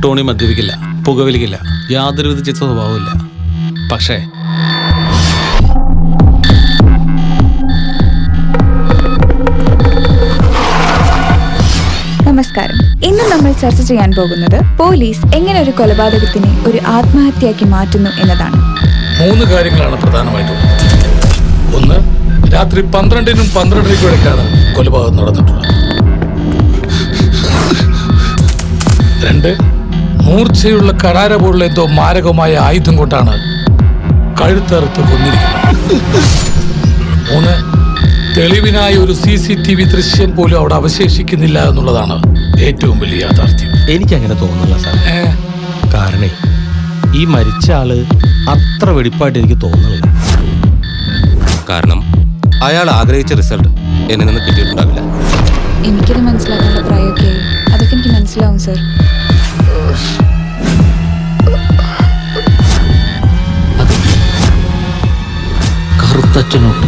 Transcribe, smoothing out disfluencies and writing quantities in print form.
Tony മദ്യപിക്കില്ല, പുകവലിക്കില്ല, യാതൊരു വിധ ചിത്ത സ്വഭാവമില്ല. പക്ഷേ നമസ്കാരം. ഇന്ന് നമ്മൾ ചർച്ച ചെയ്യാൻ പോകുന്നത് പോലീസ് എങ്ങനെ ഒരു കൊലപാതകത്തിനെ ഒരു ആത്മഹത്യയാക്കി മാറ്റുന്നു എന്നതാണ്. 3 കാര്യങ്ങളാണ് പ്രധാനമായിട്ടും. 1, രാത്രി 12-നും 12:30-ക്കും ഇടയ്ക്കാണ് കൊലപാതകം നടന്നിട്ടുള്ളത്. 2, മൂർച്ചയുള്ള കടാര പോലുള്ള എന്തോ മാരകമായ ആയുധം കൊണ്ടാണ് കഴുത്തറുത്ത് കൊന്നിരിക്കുന്നത്. 3, തെളിവിനായി ഒരു CCTV ദൃശ്യം പോലും അവിടെ അവശേഷിക്കുന്നില്ല എന്നുള്ളതാണ് ഏറ്റവും വലിയ യാഥാർത്ഥ്യം. എനിക്കങ്ങനെ തോന്നുന്നില്ല സാർ. കാരണം ഈ മരിച്ച ആള് അത്ര വെടിപ്പായിട്ട് എനിക്ക് തോന്നുന്നില്ല. കാരണം അയാൾ ആഗ്രഹിച്ച റിസൾട്ട് എന്നെ നിന്ന് കിട്ടിയിട്ടുണ്ടാവില്ല. എനിക്കത് മനസ്സിലാക്കാനുള്ള പ്രായമൊക്കെ അതൊക്കെ എനിക്ക് മനസ്സിലാവും സർ. കറുത്തച്ഛനോട്ട്